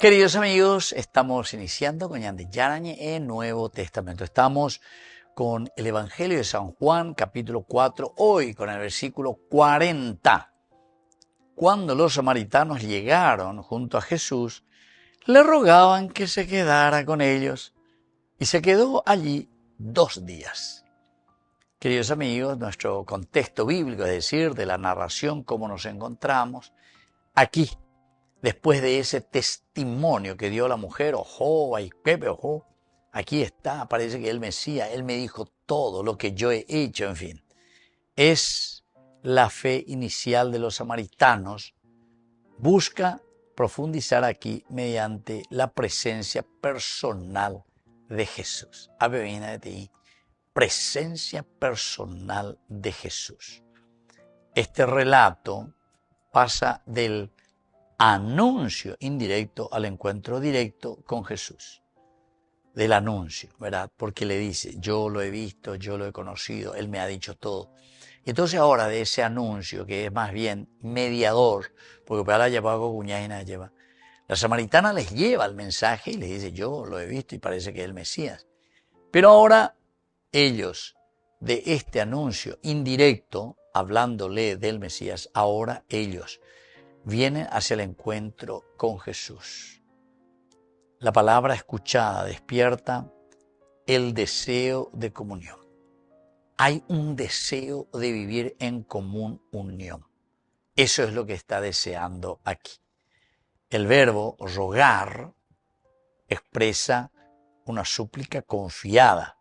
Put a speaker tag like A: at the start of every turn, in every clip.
A: Queridos amigos, estamos iniciando con Yandé Yarañe en Nuevo Testamento. Estamos con el Evangelio de San Juan, capítulo 4, hoy con el versículo 40. Cuando los samaritanos llegaron junto a Jesús, le rogaban que se quedara con ellos y se quedó allí 2 días. Queridos amigos, nuestro contexto bíblico, es decir, de la narración, cómo nos encontramos, aquí, después de ese testimonio que dio la mujer, ojo, ay, Pepe, ojo, aquí está, parece que el Mesías, él me dijo todo lo que yo he hecho, en fin. Es la fe inicial de los samaritanos, busca profundizar aquí mediante la presencia personal de Jesús. Ave viene de ti, presencia personal de Jesús. Este relato pasa del anuncio indirecto al encuentro directo con Jesús. Del anuncio, ¿verdad? Porque le dice, yo lo he visto, yo lo he conocido, Él me ha dicho todo. Y entonces ahora de ese anuncio, que es más bien mediador, porque para la lleva cuñada y nada lleva, la samaritana les lleva el mensaje y les dice, yo lo he visto y parece que es el Mesías. Pero ahora ellos, de este anuncio indirecto, hablándole del Mesías, ahora ellos vienen hacia el encuentro con Jesús. La palabra escuchada despierta el deseo de comunión. Hay un deseo de vivir en común unión. Eso es lo que está deseando aquí. El verbo rogar expresa una súplica confiada.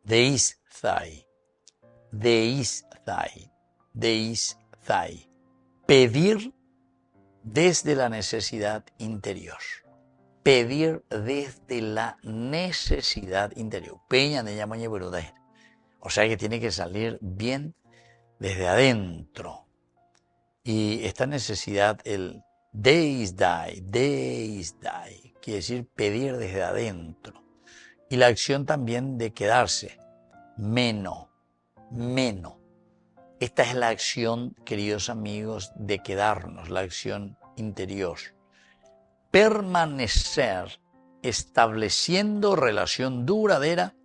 A: Deisthai, deisthai, deisthai. Pedir desde la necesidad interior. Pedir desde la necesidad interior. Peña de llamañe brudai. O sea que tiene que salir bien desde adentro. Y esta necesidad, el deisdai, quiere decir pedir desde adentro. Y la acción también de quedarse. Meno. Esta es la acción, queridos amigos, de quedarnos, la acción interior. Permanecer estableciendo relación duradera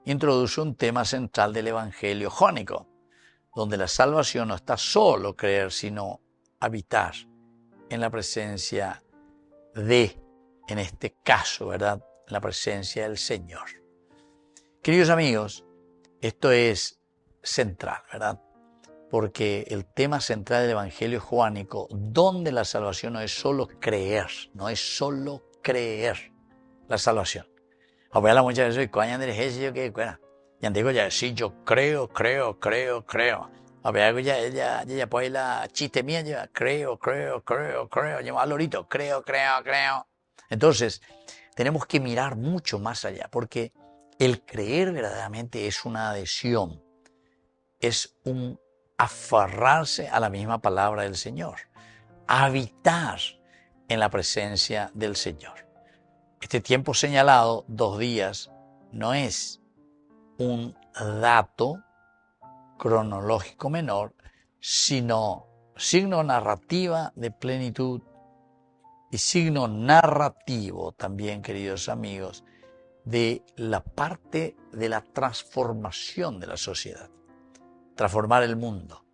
A: introduce un tema central del Evangelio jónico, donde la salvación no está solo creer, sino habitar en la presencia de, en este caso, ¿verdad?, la presencia del Señor. Queridos amigos, esto es central, ¿verdad? Porque el tema central del Evangelio jónico, donde la salvación no es solo creer, no es solo creer la salvación. Ahora muchas veces, coño, Andrés, yo que bueno, ya digo ya, sí, yo creo. Ahora ya pues la chiste mía, ya creo, yo al lorito, creo. Entonces, tenemos que mirar mucho más allá, porque el creer verdaderamente es una adhesión, es un aferrarse a la misma palabra del Señor, habitar en la presencia del Señor. Este tiempo señalado, 2 días, no es un dato cronológico menor, sino signo narrativa de plenitud y signo narrativo también, queridos amigos, de la parte de la transformación de la sociedad. Transformar el mundo,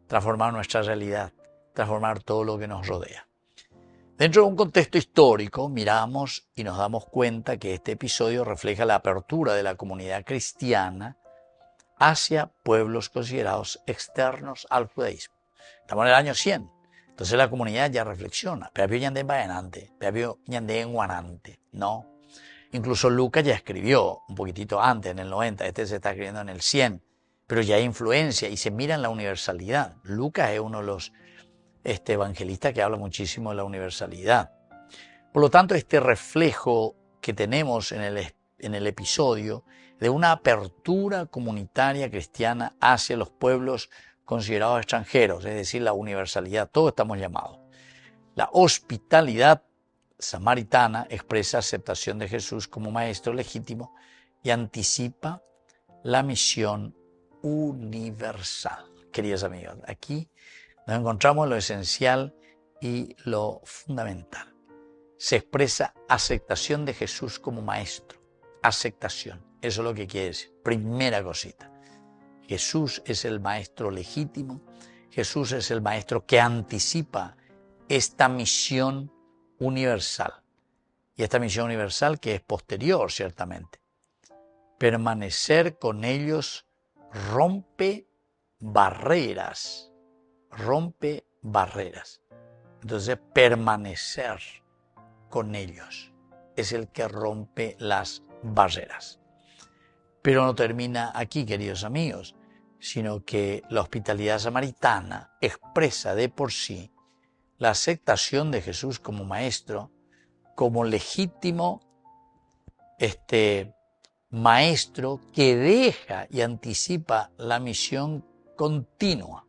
A: transformar nuestra realidad, transformar todo lo que nos rodea. Dentro de un contexto histórico, miramos y nos damos cuenta que este episodio refleja la apertura de la comunidad cristiana hacia pueblos considerados externos al judaísmo. Estamos en el año 100, entonces la comunidad ya reflexiona. Pero ñandé en Baenante, pero ñandé en Guanante, ¿no? Incluso Lucas ya escribió un poquitito antes, en el 90, este se está escribiendo en el 100, pero ya hay influencia y se mira en la universalidad. Lucas es uno de los evangelistas que habla muchísimo de la universalidad. Por lo tanto, este reflejo que tenemos en el episodio de una apertura comunitaria cristiana hacia los pueblos considerados extranjeros, es decir, la universalidad, todos estamos llamados. La hospitalidad samaritana expresa aceptación de Jesús como maestro legítimo y anticipa la misión universal. Queridos amigos, aquí nos encontramos lo esencial y lo fundamental. se expresa aceptación de Jesús como maestro. Aceptación, eso es lo que quiere decir. Primera cosita. Jesús es el maestro legítimo. Jesús es el maestro que anticipa esta misión universal. Y esta misión universal que es posterior, ciertamente. Permanecer con ellos rompe barreras. Rompe barreras. Entonces, permanecer con ellos es el que rompe las barreras. Pero no termina aquí, queridos amigos, sino que la hospitalidad samaritana expresa de por sí la aceptación de Jesús como maestro, como legítimo maestro que deja y anticipa la misión continua.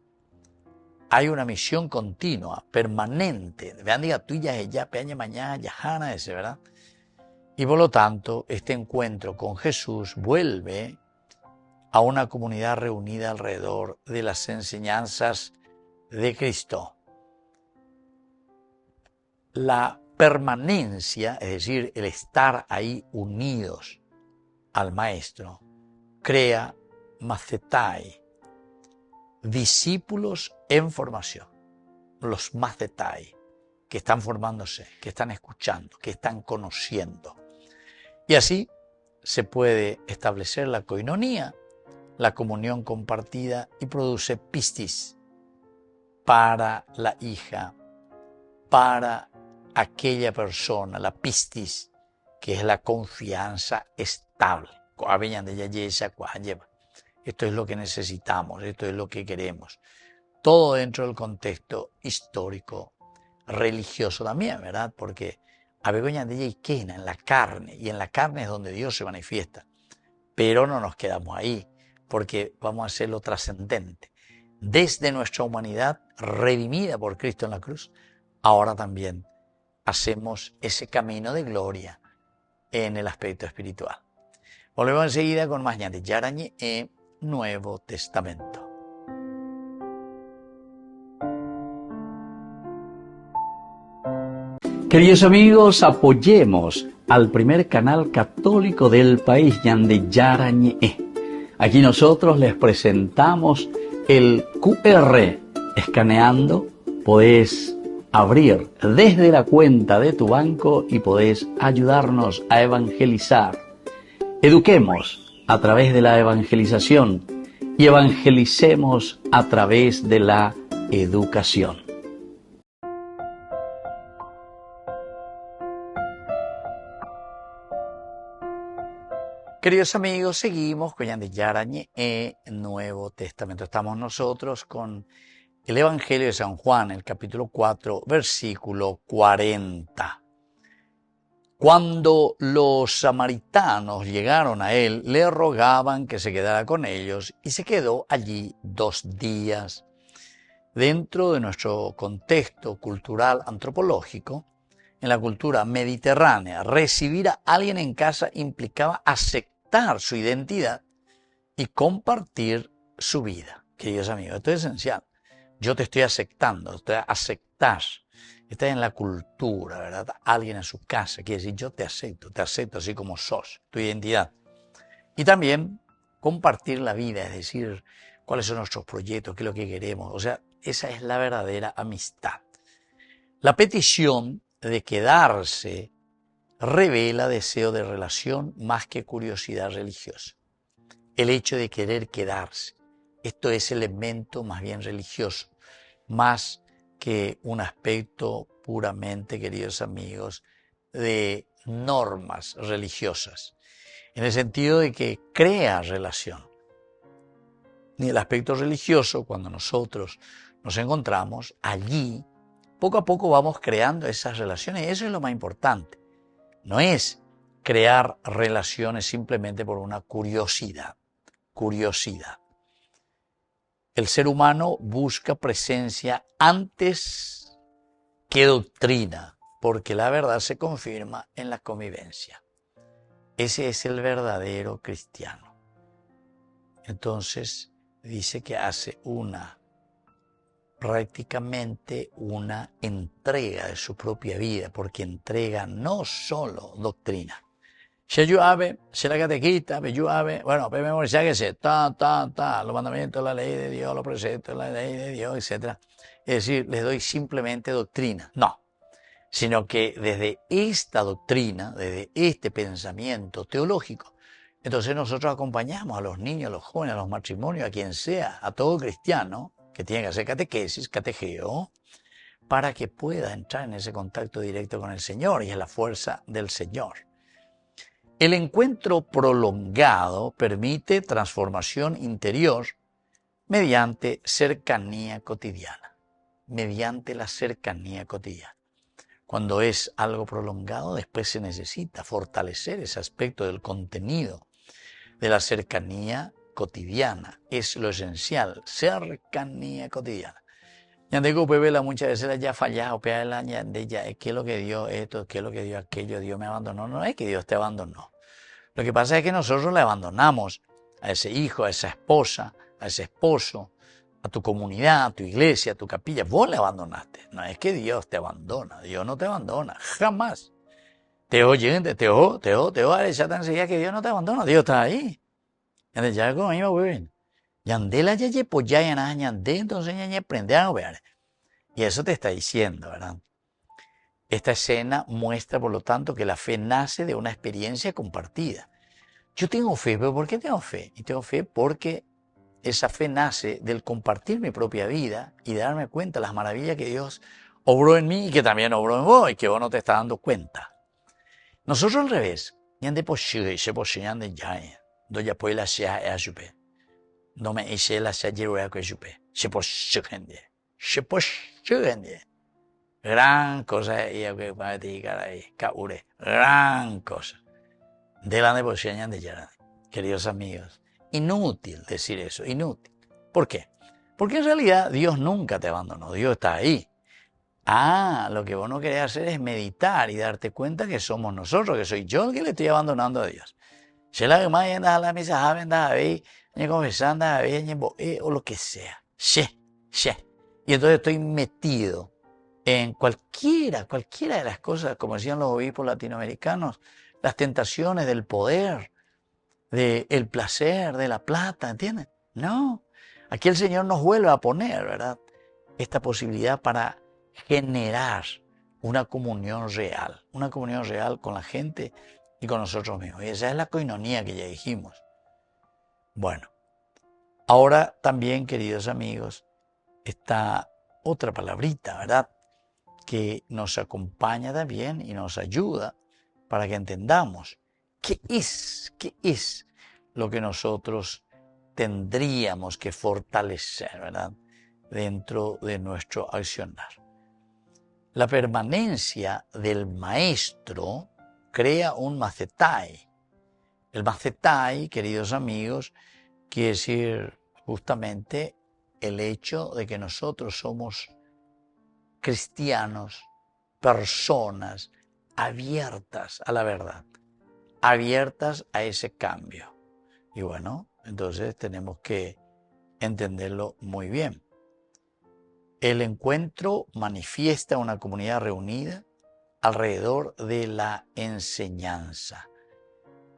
A: Hay una misión continua, permanente. Vean, diga, tú ya ella, peña mañana, yajana, ese, ¿verdad? Y por lo tanto, este encuentro con Jesús vuelve a una comunidad reunida alrededor de las enseñanzas de Cristo. La permanencia, es decir, el estar ahí unidos al Maestro, crea macetai, discípulos en formación, los macetai, que están formándose, que están escuchando, que están conociendo. Y así se puede establecer la koinonía, la comunión compartida, y produce pistis para la hija, para aquella persona, la pistis, que es la confianza estable. Esto es lo que necesitamos, esto es lo que queremos. Todo dentro del contexto histórico, religioso también, ¿verdad? Porque y quena en la carne, y en la carne es donde Dios se manifiesta. Pero no nos quedamos ahí, porque vamos a hacer lo trascendente. Desde nuestra humanidad redimida por Cristo en la cruz, ahora también hacemos ese camino de gloria en el aspecto espiritual. Volvemos enseguida con más Ñande Yarañe en Nuevo Testamento. Queridos amigos, apoyemos al primer canal católico del país, Ñande Yarañe. Aquí nosotros les presentamos el QR. Escaneando, podés abrir desde la cuenta de tu banco y podés ayudarnos a evangelizar. Eduquemos a través de la evangelización y evangelicemos a través de la educación. Queridos amigos, seguimos con Ñande Yarañe en Nuevo Testamento. Estamos nosotros con el Evangelio de San Juan, el capítulo 4, versículo 40. Cuando los samaritanos llegaron a él, le rogaban que se quedara con ellos y se quedó allí 2 días. Dentro de nuestro contexto cultural antropológico, en la cultura mediterránea, recibir a alguien en casa implicaba aceptar su identidad y compartir su vida. Queridos amigos, esto es esencial. Yo te estoy aceptando, te aceptar. Está en la cultura, ¿verdad? Alguien en su casa quiere decir yo te acepto así como sos, tu identidad. Y también compartir la vida, es decir, cuáles son nuestros proyectos, qué es lo que queremos. O sea, esa es la verdadera amistad. La petición de quedarse revela deseo de relación más que curiosidad religiosa. El hecho de querer quedarse, esto es elemento más bien religioso, más que un aspecto puramente, queridos amigos, de normas religiosas, en el sentido de que crea relación. Ni el aspecto religioso, cuando nosotros nos encontramos allí, poco a poco vamos creando esas relaciones, y eso es lo más importante. No es crear relaciones simplemente por una curiosidad. El ser humano busca presencia antes que doctrina, porque la verdad se confirma en la convivencia. Ese es el verdadero cristiano. Entonces dice que hace una prácticamente una entrega de su propia vida, porque entrega no solo doctrina. Se llueve, se la catequista, me llueve, bueno, pues memorizar que se, los mandamientos, la ley de Dios, los preceptos, la ley de Dios, etc. Es decir, les doy simplemente doctrina. No, sino que desde esta doctrina, desde este pensamiento teológico, entonces nosotros acompañamos a los niños, a los jóvenes, a los matrimonios, a quien sea, a todo cristiano que tiene que hacer catequesis, catejeo, para que pueda entrar en ese contacto directo con el Señor, y es la fuerza del Señor. El encuentro prolongado permite transformación interior mediante cercanía cotidiana, mediante la cercanía cotidiana. Cuando es algo prolongado, después se necesita fortalecer ese aspecto del contenido de la cercanía cotidiana. Es lo esencial, cercanía cotidiana. Yandeco Pebela muchas veces la ya fallado, ¿qué es lo que dio esto? ¿Qué es lo que dio aquello? Dios me abandonó. No es que Dios te abandonó. Lo que pasa es que nosotros le abandonamos a ese hijo, a esa esposa, a ese esposo, a tu comunidad, a tu iglesia, a tu capilla. Vos le abandonaste. No es que Dios te abandona. Dios no te abandona. Jamás. Ya te enseguida que Dios no te abandona. Dios está ahí. Ya como iba bien. Yandela ya ya yandé, entonces ya prende a ver. Y eso te está diciendo, ¿verdad? Esta escena muestra, por lo tanto, que la fe nace de una experiencia compartida. Yo tengo fe, pero ¿por qué tengo fe? Y tengo fe porque esa fe nace del compartir mi propia vida y de darme cuenta de las maravillas que Dios obró en mí y que también obró en vos y que vos no te estás dando cuenta. Nosotros al revés. No me hice la sayeruea que supe. Gran cosa gran cosa. Delante por de Yarani. Queridos amigos, inútil decir eso, inútil. ¿Por qué? Porque en realidad Dios nunca te abandonó, Dios está ahí. Lo que vos no querés hacer es meditar y darte cuenta que somos nosotros, que soy yo el que le estoy abandonando a Dios. O lo que sea. Y entonces estoy metido en cualquiera de las cosas, como decían los obispos latinoamericanos, las tentaciones del poder, del placer, de la plata, ¿entienden? No, aquí el Señor nos vuelve a poner, ¿verdad?, esta posibilidad para generar una comunión real con la gente y con nosotros mismos. Y esa es la coinonía que ya dijimos. Bueno, ahora también, queridos amigos, está otra palabrita, ¿verdad?, que nos acompaña también y nos ayuda para que entendamos qué es lo que nosotros tendríamos que fortalecer, ¿verdad?, dentro de nuestro accionar. La permanencia del maestro crea un macetai. El macetai, queridos amigos, quiere decir justamente el hecho de que nosotros somos cristianos, personas abiertas a la verdad, abiertas a ese cambio. Y bueno, entonces tenemos que entenderlo muy bien. El encuentro manifiesta una comunidad reunida alrededor de la enseñanza.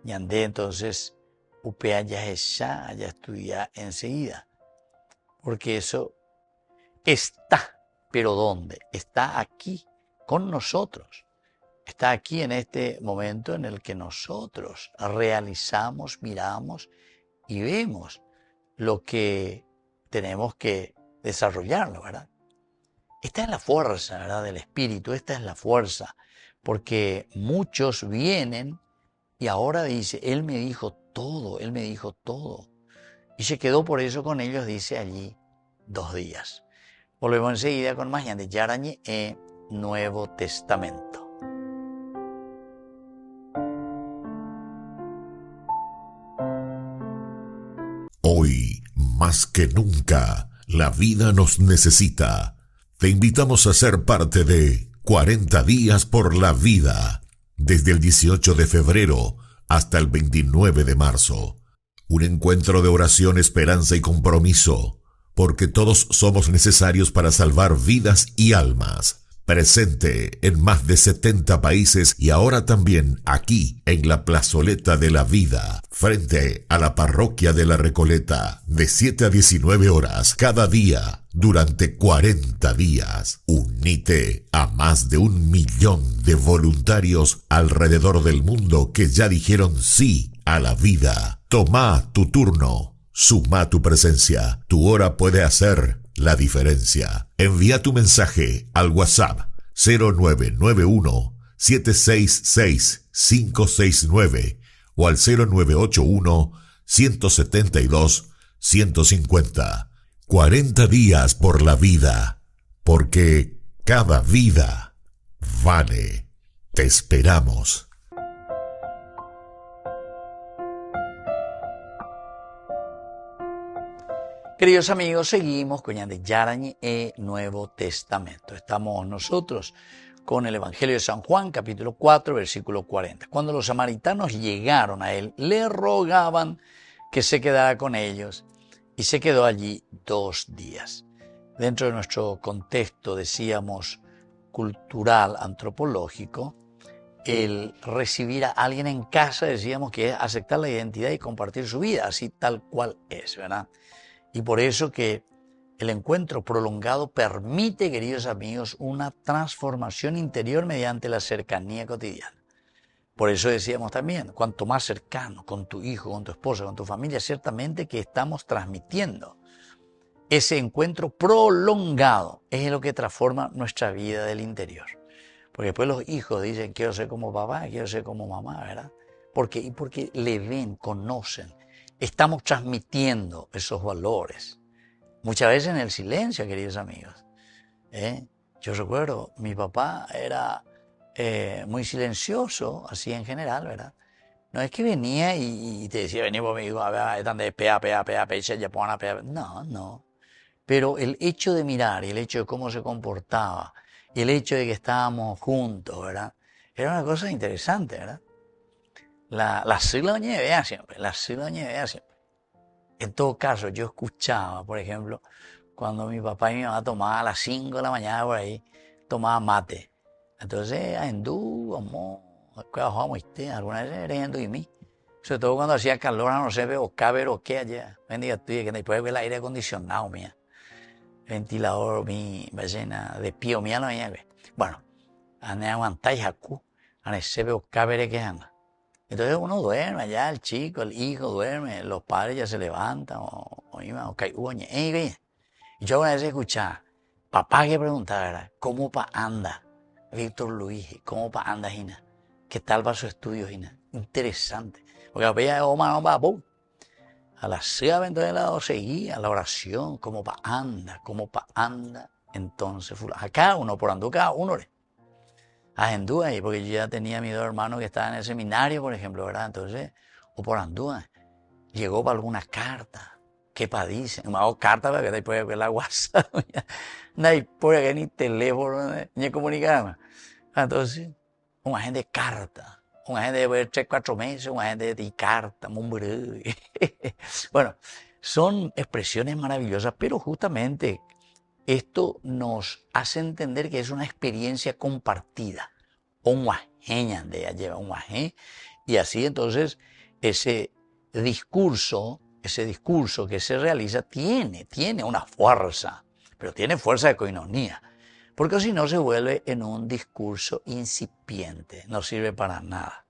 A: Yandé entonces upea ya estudia enseguida. Porque eso está, pero ¿dónde? Está aquí con nosotros. Está aquí en este momento en el que nosotros realizamos, miramos y vemos lo que tenemos que desarrollarlo, ¿verdad? Esta es la fuerza, ¿verdad?, del Espíritu. Esta es la fuerza, porque muchos vienen y ahora dice, Él me dijo todo, Él me dijo todo. Y se quedó por eso con ellos, dice allí, 2 días. Volvemos enseguida con más de Yarañe e Nuevo Testamento.
B: Hoy, más que nunca, la vida nos necesita. Te invitamos a ser parte de 40 días por la vida, desde el 18 de febrero hasta el 29 de marzo. Un encuentro de oración, esperanza y compromiso porque todos somos necesarios para salvar vidas y almas. Presente en más de 70 países y ahora también aquí en la Plazoleta de la Vida, frente a la Parroquia de la Recoleta, de 7 a 19 horas cada día durante 40 días. Unite a más de 1 millón de voluntarios alrededor del mundo que ya dijeron sí a la vida. Toma tu turno. Suma tu presencia. Tu hora puede hacer la diferencia. Envía tu mensaje al WhatsApp 0991 766 569 o al 0981 172 150. 40 días por la vida, porque cada vida vale. Te esperamos.
A: Queridos amigos, seguimos con Ñande Yarañe e Nuevo Testamento. Estamos nosotros con el Evangelio de San Juan, capítulo 4, versículo 40. Cuando los samaritanos llegaron a él, le rogaban que se quedara con ellos y se quedó allí 2 días. Dentro de nuestro contexto, decíamos, cultural, antropológico, el recibir a alguien en casa, decíamos que es aceptar la identidad y compartir su vida, así tal cual es, ¿verdad? Y por eso que el encuentro prolongado permite, queridos amigos, una transformación interior mediante la cercanía cotidiana. Por eso decíamos también, cuanto más cercano con tu hijo, con tu esposa, con tu familia, ciertamente que estamos transmitiendo. Ese encuentro prolongado es lo que transforma nuestra vida del interior. Porque después los hijos dicen, quiero ser como papá, quiero ser como mamá, ¿verdad? Porque le ven, conocen. Estamos transmitiendo esos valores. Muchas veces en el silencio, queridos amigos. Yo recuerdo, mi papá era muy silencioso, así en general, ¿verdad? No es que venía y te decía, vení conmigo, a ver, están de pea, ya pongan pea. No. Pero el hecho de mirar y el hecho de cómo se comportaba y el hecho de que estábamos juntos, ¿verdad? Era una cosa interesante, ¿verdad? La siloñevea siempre. En todo caso, yo escuchaba, por ejemplo, cuando mi papá y mi mamá tomaban a las 5 de la mañana por ahí, tomaban mate. Entonces, alguna vez era hindú y mí. Sobre todo cuando hacía calor, no sé, veo cabero que allá. Bendiga tú, que después ve el aire acondicionado, mía. Ventilador, mi ballena de pío, mía, no mía. Bueno, ane aguantáis jacu, ane se veo cabere que anda. Entonces uno duerme allá, el chico, el hijo duerme, los padres ya se levantan, y yo una vez escuchaba, papá que preguntaba, ¿verdad? ¿Cómo pa anda Víctor Luis? ¿Cómo pa anda, Gina? ¿Qué tal va su estudio, Gina? Interesante. Porque a veces a las 6 entonces seguía la oración, ¿cómo pa anda? Entonces, acá uno por ando, cada uno, a Andúa, porque yo ya tenía a mis 2 hermanos que estaban en el seminario, por ejemplo, ¿verdad? Entonces, o por Andúa, llegó para alguna carta, ¿qué pa dice? Me hago carta para que después ver la WhatsApp, no hay por aquí ni teléfono, ni comunicarme. Entonces, una gente de carta, una gente de ver 3, 4 meses, una gente de carta, bueno, son expresiones maravillosas, pero justamente esto nos hace entender que es una experiencia compartida. Y así entonces ese discurso que se realiza tiene una fuerza, pero tiene fuerza de coinonía. Porque si no se vuelve en un discurso incipiente, no sirve para nada.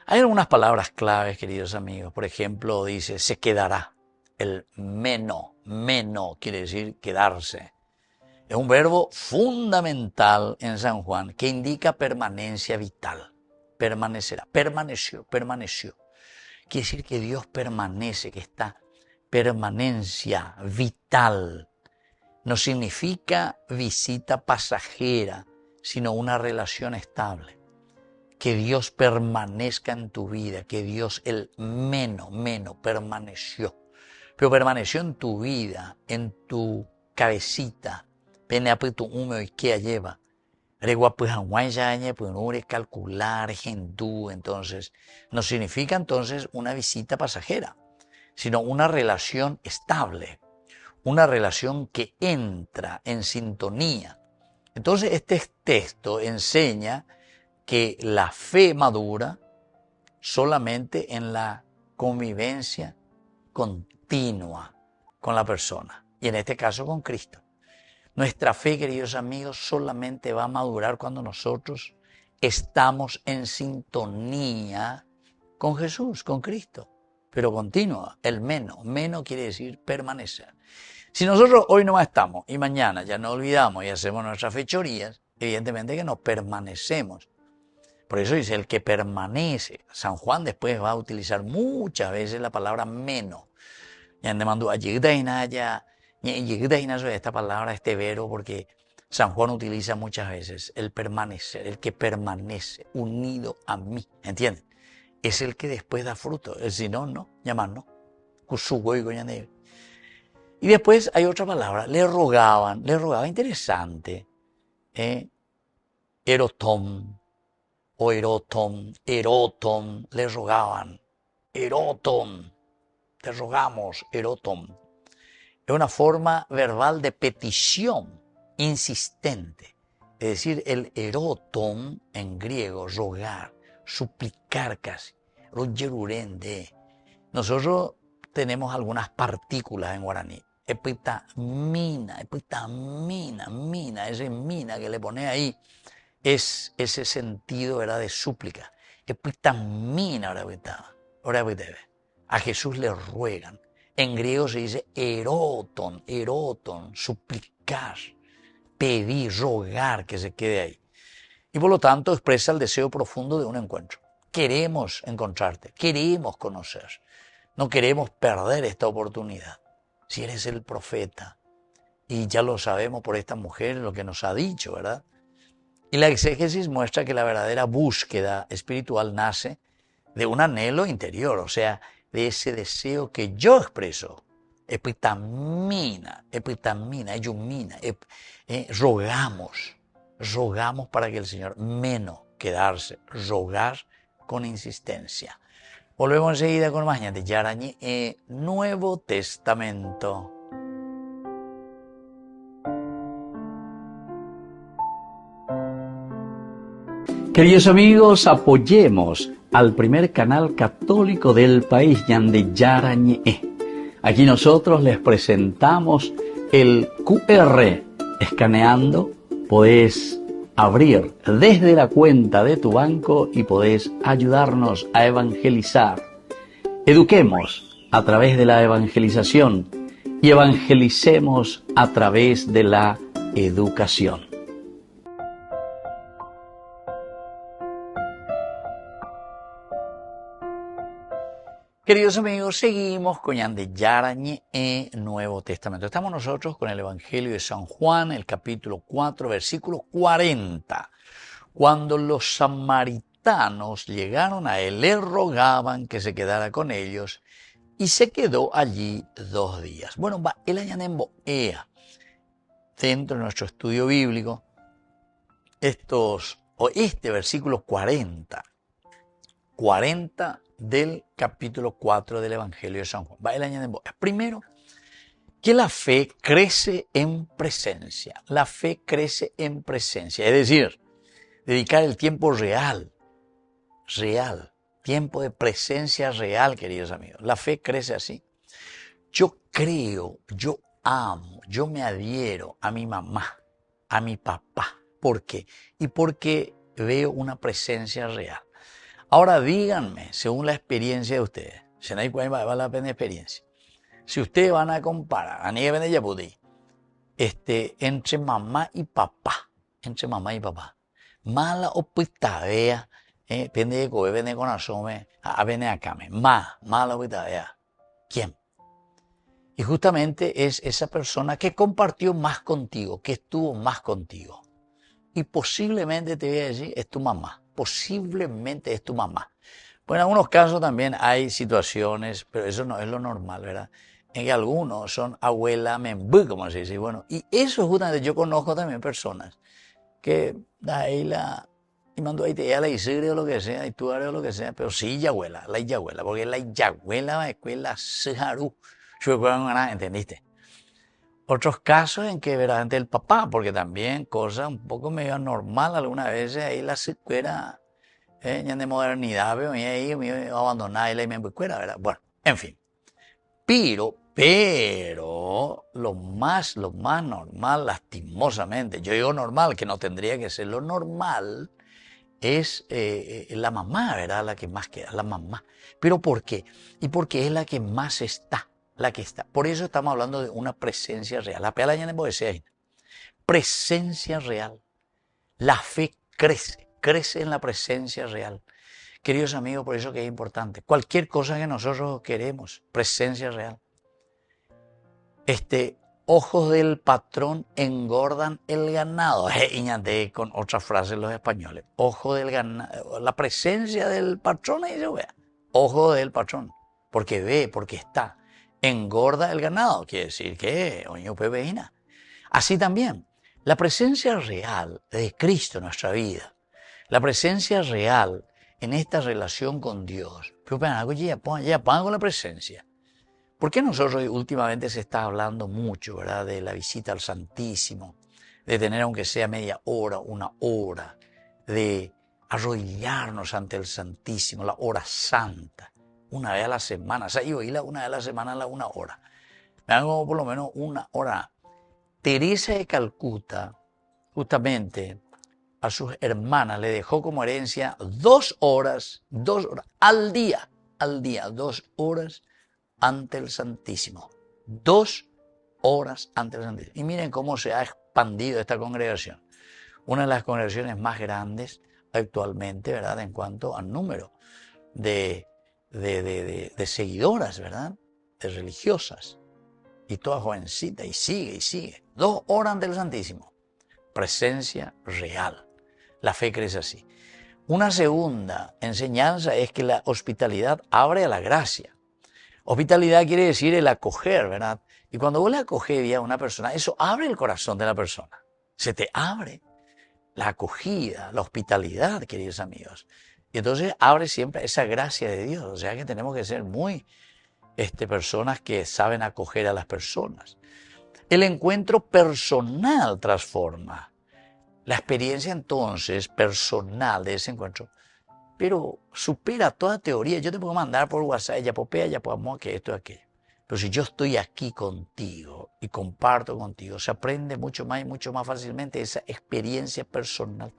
A: Hay algunas palabras claves, queridos amigos. Por ejemplo, dice, se quedará. El meno quiere decir quedarse. Es un verbo fundamental en San Juan que indica permanencia vital. Permanecerá. Permaneció. Quiere decir que Dios permanece, que está permanencia vital. No significa visita pasajera, sino una relación estable. Que Dios permanezca en tu vida, que Dios, el meno, permaneció. Pero permaneció en tu vida, en tu cabecita. Tu húmedo y que lleva. Calcular, hindú, entonces, no significa entonces una visita pasajera, sino una relación estable, una relación que entra en sintonía. Entonces este texto enseña que la fe madura solamente en la convivencia continua con la persona, y en este caso con Cristo. Nuestra fe, queridos amigos, solamente va a madurar cuando nosotros estamos en sintonía con Jesús, con Cristo, pero continua. El meno quiere decir permanecer. Si nosotros hoy no estamos y mañana ya nos olvidamos y hacemos nuestras fechorías, evidentemente que no permanecemos. Por eso dice el que permanece. San Juan después va a utilizar muchas veces la palabra meno. Ya me mandó esta palabra, este verbo, porque San Juan utiliza muchas veces el permanecer, el que permanece unido a mí, ¿entiendes? Es el que después da fruto, el si no, no, llamar no. Y después hay otra palabra, le rogaba, interesante, erotom, o erotom, le rogaban, erotom, te rogamos, erotom. Es una forma verbal de petición insistente. Es decir, el erotom en griego, rogar, suplicar casi, rogerurende. Nosotros tenemos algunas partículas en guaraní. Epitamina, mina, ese mina que le pone ahí es ese sentido, ¿verdad?, de súplica. Epitamina, ahora a Jesús le ruegan. En griego se dice eroton, suplicar, pedir, rogar que se quede ahí. Y por lo tanto expresa el deseo profundo de un encuentro. Queremos encontrarte, queremos conocer, no queremos perder esta oportunidad. Si eres el profeta, y ya lo sabemos por esta mujer, lo que nos ha dicho, ¿verdad? Y la exégesis muestra que la verdadera búsqueda espiritual nace de un anhelo interior, o sea, de ese deseo que yo expreso. Epitamina, eyumina, rogamos para que el Señor, quedarse, rogar con insistencia. Volvemos enseguida con más de Yarañi, Nuevo Testamento. Queridos amigos, apoyemos al primer canal católico del país, Yande Yarañe. Aquí nosotros les presentamos el QR. Escaneando, podés abrir desde la cuenta de tu banco y podés ayudarnos a evangelizar. Eduquemos a través de la evangelización y evangelicemos a través de la educación. Queridos amigos, seguimos con Yande Yarañe Nuevo Testamento. Estamos nosotros con el Evangelio de San Juan, el capítulo 4, versículo 40. Cuando los samaritanos llegaron a él, le rogaban que se quedara con ellos y se quedó allí 2 días. Bueno, el añanembo ea, dentro de nuestro estudio bíblico, este versículo 40 del capítulo 4 del Evangelio de San Juan. Primero, que la fe crece en presencia. La fe crece en presencia. Es decir, dedicar el tiempo real, tiempo de presencia real, queridos amigos. La fe crece así. Yo creo, yo amo, yo me adhiero a mi mamá, a mi papá. ¿Por qué? Y porque veo una presencia real. Ahora díganme, según la experiencia de ustedes, si no hay cuál va la pena experiencia, si ustedes van a comparar, a nivel de Yaputí, entre mamá y papá, mala o pitavea, pende de cobe, pende con asome, a pende acame, mala o pitavea, ¿quién? Y justamente es esa persona que compartió más contigo, que estuvo más contigo. Y posiblemente te voy a decir, es tu mamá. Posiblemente es tu mamá. Bueno, en algunos casos también hay situaciones, pero eso no es lo normal, ¿verdad? En que algunos son abuela membú, como se dice. Bueno, y eso justamente yo conozco también personas que ahí y mandó ahí te la isire o lo que sea, y tú haré lo que sea, pero sí yahuela, porque la yahuela va a escuela sejaru, ¿entendiste? Otros casos en que verdaderamente el papá, porque también cosas un poco medio anormal algunas veces, ahí la secuela, ya de modernidad, veo, y ahí me abandonar y la me cuera, ¿verdad? Bueno, en fin. Pero, lo más normal, lastimosamente, yo digo normal, que no tendría que ser lo normal, es la mamá, ¿verdad? La que más queda, la mamá. ¿Pero por qué? Y porque es la que más está, la que está. Por eso estamos hablando de una presencia real. La pela ya de presencia real. La fe crece en la presencia real. Queridos amigos, por eso que es importante. Cualquier cosa que nosotros queremos, presencia real. Ojos del patrón engordan el ganado. Y con otra frase los españoles. Ojo del ganado. La presencia del patrón, ahí se ve. Ojo del patrón. Porque ve, porque está. Engorda el ganado. Quiere decir que, oño pebeina. Así también, la presencia real de Cristo en nuestra vida. La presencia real en esta relación con Dios. Pero ya pongo la presencia. ¿Por qué nosotros últimamente se está hablando mucho, ¿verdad?, de la visita al Santísimo, de tener aunque sea media hora, una hora, de arrodillarnos ante el Santísimo, la hora santa, una vez a la semana? O sea, yo oíla una vez a la semana a una hora. Me hago por lo menos una hora. Teresa de Calcuta, justamente, a sus hermanas le dejó como herencia 2 horas al día, 2 horas ante el Santísimo. 2 horas ante el Santísimo. Y miren cómo se ha expandido esta congregación. Una de las congregaciones más grandes actualmente, ¿verdad?, en cuanto al número de seguidoras, ¿verdad?, de religiosas. Y toda jovencita, y sigue. 2 horas ante el Santísimo. Presencia real. La fe crece así. Una segunda enseñanza es que la hospitalidad abre a la gracia. Hospitalidad quiere decir el acoger, ¿verdad? Y cuando vos le acogés a una persona, eso abre el corazón de la persona. Se te abre la acogida, la hospitalidad, queridos amigos. Y entonces abre siempre esa gracia de Dios. O sea que tenemos que ser muy personas que saben acoger a las personas. El encuentro personal transforma. La experiencia entonces personal de ese encuentro, pero supera toda teoría. Yo te puedo mandar por WhatsApp, ya podemos que esto y aquello. Pero si yo estoy aquí contigo y comparto contigo, se aprende mucho más y mucho más fácilmente esa experiencia personal.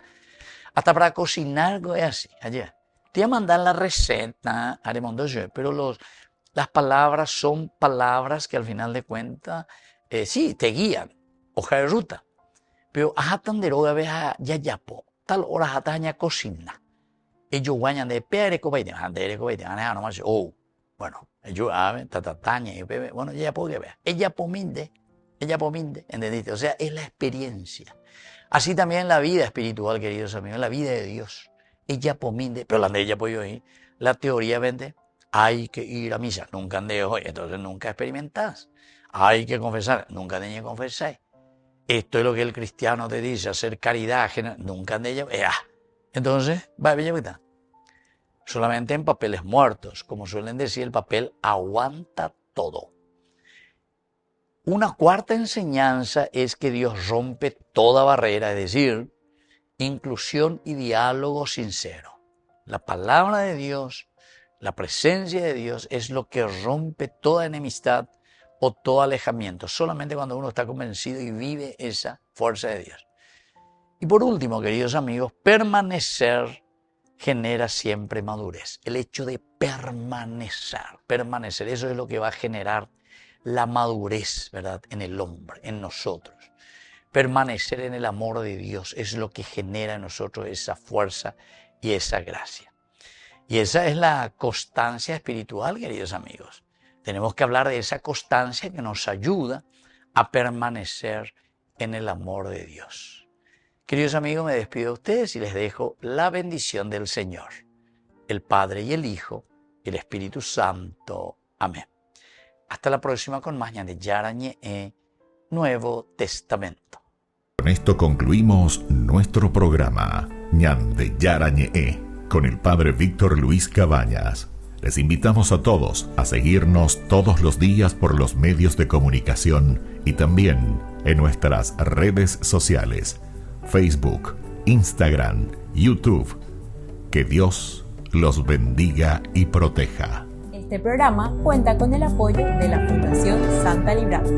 A: Hasta para cocinar es así. Allá. Te voy a mandar la receta, pero las palabras son palabras que al final de cuentas, sí, te guían, hoja de ruta. Pero ajatan de roga veja yayapo, tal hora ajataña cocina. Ellos guañan de pereko baiten, nomás, bueno, ellos saben, tatataña, bueno, ya puedo ver. Ella pominde, ¿entendiste? O sea, es la experiencia. Así también la vida espiritual, queridos amigos, la vida de Dios. Ella pominde, pero la de ella puedo ir. La teoría vende, hay que ir a misa, nunca han de hoy, entonces nunca experimentás. Hay que confesar, nunca de confesar. Esto es lo que el cristiano te dice, hacer caridad, nunca han de ella. Entonces, va a solamente en papeles muertos, como suelen decir, el papel aguanta todo. Una cuarta enseñanza es que Dios rompe toda barrera, es decir, inclusión y diálogo sincero. La palabra de Dios, la presencia de Dios es lo que rompe toda enemistad o todo alejamiento, solamente cuando uno está convencido y vive esa fuerza de Dios. Y por último, queridos amigos, permanecer genera siempre madurez. El hecho de permanecer, eso es lo que va a generar la madurez, ¿verdad?, en el hombre, en nosotros. Permanecer en el amor de Dios es lo que genera en nosotros esa fuerza y esa gracia. Y esa es la constancia espiritual, queridos amigos. Tenemos que hablar de esa constancia que nos ayuda a permanecer en el amor de Dios. Queridos amigos, me despido de ustedes y les dejo la bendición del Señor, el Padre y el Hijo y el Espíritu Santo. Amén. Hasta la próxima con más Ñande Yarañe Nuevo Testamento.
B: Con esto concluimos nuestro programa Ñande Yarañe con el Padre Víctor Luis Cabañas. Les invitamos a todos a seguirnos todos los días por los medios de comunicación y también en nuestras redes sociales, Facebook, Instagram, YouTube. Que Dios los bendiga y proteja.
C: Este programa cuenta con el apoyo de la Fundación Santa Librada.